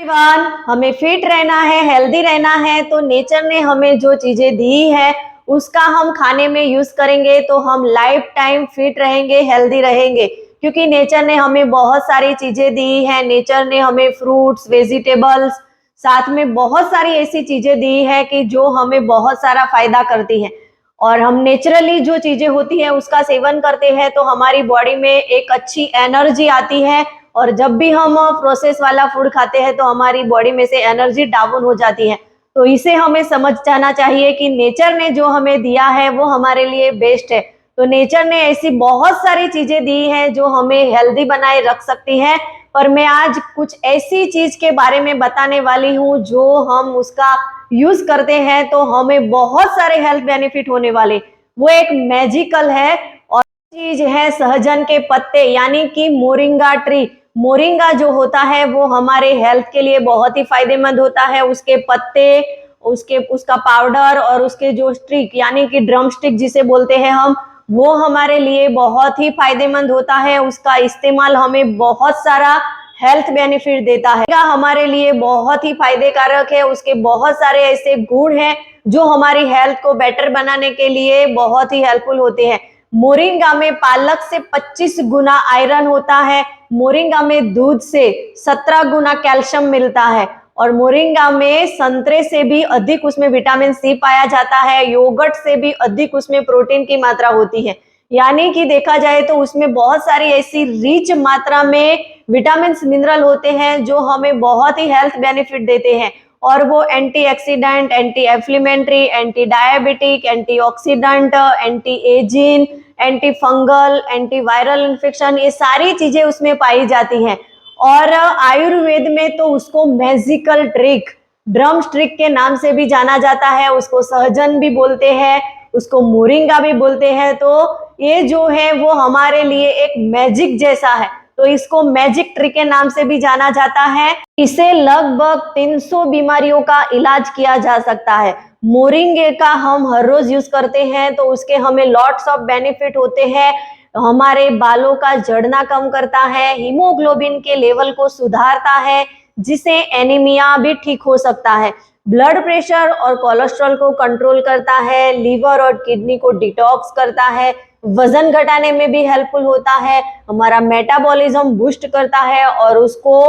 Everyone, हमें fit रहना है, हेल्दी रहना है, तो नेचर ने हमें जो चीजें दी है उसका हम खाने में यूज करेंगे तो हम लाइफ टाइम फिट रहेंगे, हेल्दी रहेंगे। क्योंकि नेचर ने हमें बहुत सारी चीजें दी है। नेचर ने हमें फ्रूट्स, वेजिटेबल्स, साथ में बहुत सारी ऐसी चीजें दी है कि जो हमें बहुत सारा फायदा करती है। और हम नेचुरली जो चीजें होती है उसका सेवन करते हैं तो हमारी बॉडी में एक अच्छी एनर्जी आती है। और जब भी हम प्रोसेस वाला फूड खाते हैं तो हमारी बॉडी में से एनर्जी डाउन हो जाती है। तो इसे हमें समझ जाना चाहिए कि नेचर ने जो हमें दिया है वो हमारे लिए बेस्ट है। तो नेचर ने ऐसी बहुत सारी चीजें दी हैं जो हमें हेल्दी बनाए रख सकती है। पर मैं आज कुछ ऐसी चीज के बारे में बताने वाली हूँ जो हम उसका यूज करते हैं तो हमें बहुत सारे हेल्थ बेनिफिट होने वाले। वो एक मैजिकल है और चीज है सहजन के पत्ते, यानी कि मोरिंगा ट्री। मोरिंगा जो होता है वो हमारे हेल्थ के लिए बहुत ही फायदेमंद होता है। उसके पत्ते, उसका पाउडर और उसके जो स्टिक यानी कि ड्रम स्टिक जिसे बोलते हैं हम, वो हमारे लिए बहुत ही फायदेमंद होता है। उसका इस्तेमाल हमें बहुत सारा हेल्थ बेनिफिट देता है, हमारे लिए बहुत ही फायदेकारक है। उसके बहुत सारे ऐसे गुण हैं जो हमारी हेल्थ को बेटर बनाने के लिए बहुत ही हेल्पफुल होते हैं। मोरिंगा में पालक से 25 गुना आयरन होता है। मोरिंगा में दूध से 17 गुना कैल्शियम मिलता है। और मोरिंगा में संतरे से भी अधिक उसमें विटामिन सी पाया जाता है। योगर्ट से भी अधिक उसमें प्रोटीन की मात्रा होती है। यानी कि देखा जाए तो उसमें बहुत सारी ऐसी रिच मात्रा में विटामिन मिनरल होते हैं जो हमें बहुत ही हेल्थ बेनिफिट देते हैं। और वो antioxidant, anti inflammatory, anti diabetic, antioxidant, anti ageing, anti fungal, anti viral infection, ये सारी चीजें उसमें पाई जाती हैं। और आयुर्वेद में तो उसको मैजिकल ट्रिक, ड्रम स्टिक के नाम से भी जाना जाता है। उसको सहजन भी बोलते हैं, उसको मोरिंगा भी बोलते हैं। तो ये जो है वो हमारे लिए एक मैजिक जैसा है, तो इसको मैजिक ट्री के नाम से भी जाना जाता है। इसे लगभग 300 बीमारियों का इलाज किया जा सकता है। मोरिंगे का हम हर रोज यूज करते हैं तो उसके हमें लॉट्स ऑफ बेनिफिट होते हैं। हमारे बालों का झड़ना कम करता है, हीमोग्लोबिन के लेवल को सुधारता है, जिससे एनीमिया भी ठीक हो सकता है। ब्लड प्रेशर और कोलेस्ट्रॉल को कंट्रोल करता है, लीवर और किडनी को डिटॉक्स करता है, वजन घटाने में भी हेल्पफुल होता है, हमारा मेटाबॉलिज्म बूस्ट करता है और उसको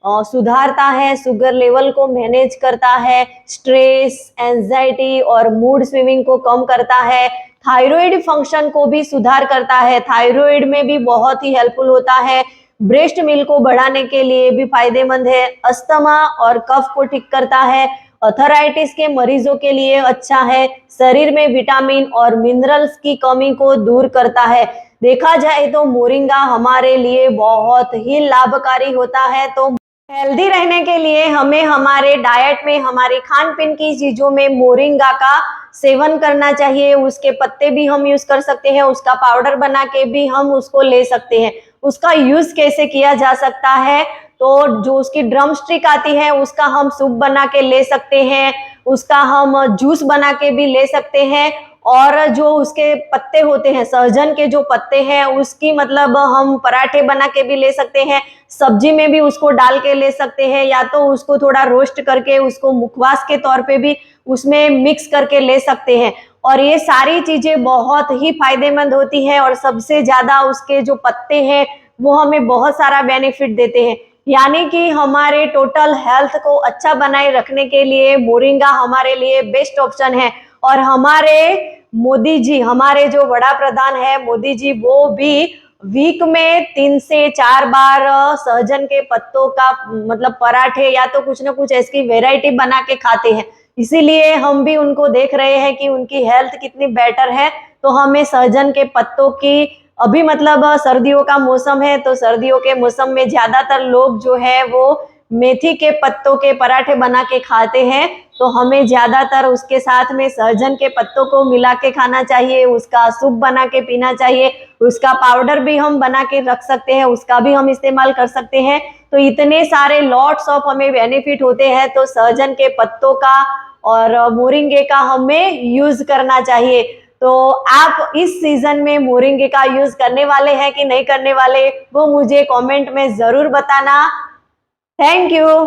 सुधारता है, शुगर लेवल को मैनेज करता है, स्ट्रेस, एंजाइटी और मूड स्विंगिंग को कम करता है, थायराइड फंक्शन को भी सुधार करता है, थायराइड में भी बहुत ही हेल्पफुल होता है, ब्रेस्ट मिल्क को बढ़ाने के लिए भी फायदेमंद है, अस्थमा और कफ को ठीक करता है, अर्थराइटिस के मरीजों के लिए अच्छा है, शरीर में विटामिन और मिनरल्स की कमी को दूर करता है। देखा जाए तो मोरिंगा हमारे लिए बहुत ही लाभकारी होता है। तो हेल्दी रहने के लिए हमें हमारे डाइट में, हमारे खान पीन की चीजों में मोरिंगा का सेवन करना चाहिए। उसके पत्ते भी हम यूज कर सकते हैं, उसका पाउडर बना के भी हम उसको ले सकते हैं। उसका यूज कैसे किया जा सकता है, तो जो उसकी ड्रम स्टिक आती है उसका हम सूप बना के ले सकते हैं, उसका हम जूस बना के भी ले सकते हैं। और जो उसके पत्ते होते हैं, सहजन के जो पत्ते हैं, उसकी मतलब हम पराठे बना के भी ले सकते हैं, सब्जी में भी उसको डाल के ले सकते हैं, या तो उसको थोड़ा रोस्ट करके उसको मुखवास के तौर पे भी उसमें मिक्स करके ले सकते हैं। और ये सारी चीजें बहुत ही फायदेमंद होती है। और सबसे ज्यादा उसके जो पत्ते हैं वो हमें बहुत सारा बेनिफिट देते हैं। यानी कि हमारे टोटल हेल्थ को अच्छा बनाए रखने के लिए मोरिंगा हमारे लिए बेस्ट ऑप्शन है। और हमारे मोदी जी, हमारे जो बड़ा प्रधान है मोदी जी, वो भी वीक में 3 से 4 बार सहजन के पत्तों का मतलब पराठे या तो कुछ ना कुछ ऐसी वेराइटी बना के खाते हैं। इसीलिए हम भी उनको देख रहे हैं कि उनकी हेल्थ कितनी बेटर है। तो हमें सहजन के पत्तों की, अभी मतलब सर्दियों का मौसम है तो सर्दियों के मौसम में ज्यादातर लोग जो है वो मेथी के पत्तों के पराठे बना के खाते हैं। तो हमें ज्यादातर उसके साथ में सहजन के पत्तों को मिला के खाना चाहिए, उसका सूप बना के पीना चाहिए, उसका पाउडर भी हम बना के रख सकते हैं, उसका भी हम इस्तेमाल कर सकते हैं। तो इतने सारे लॉट्स ऑफ हमें बेनिफिट होते हैं। तो सहजन के पत्तों का और मोरिंगे का हमें यूज करना चाहिए। तो आप इस सीजन में मोरिंगे का यूज करने वाले हैं कि नहीं करने वाले, वो मुझे कमेंट में जरूर बताना। Thank you.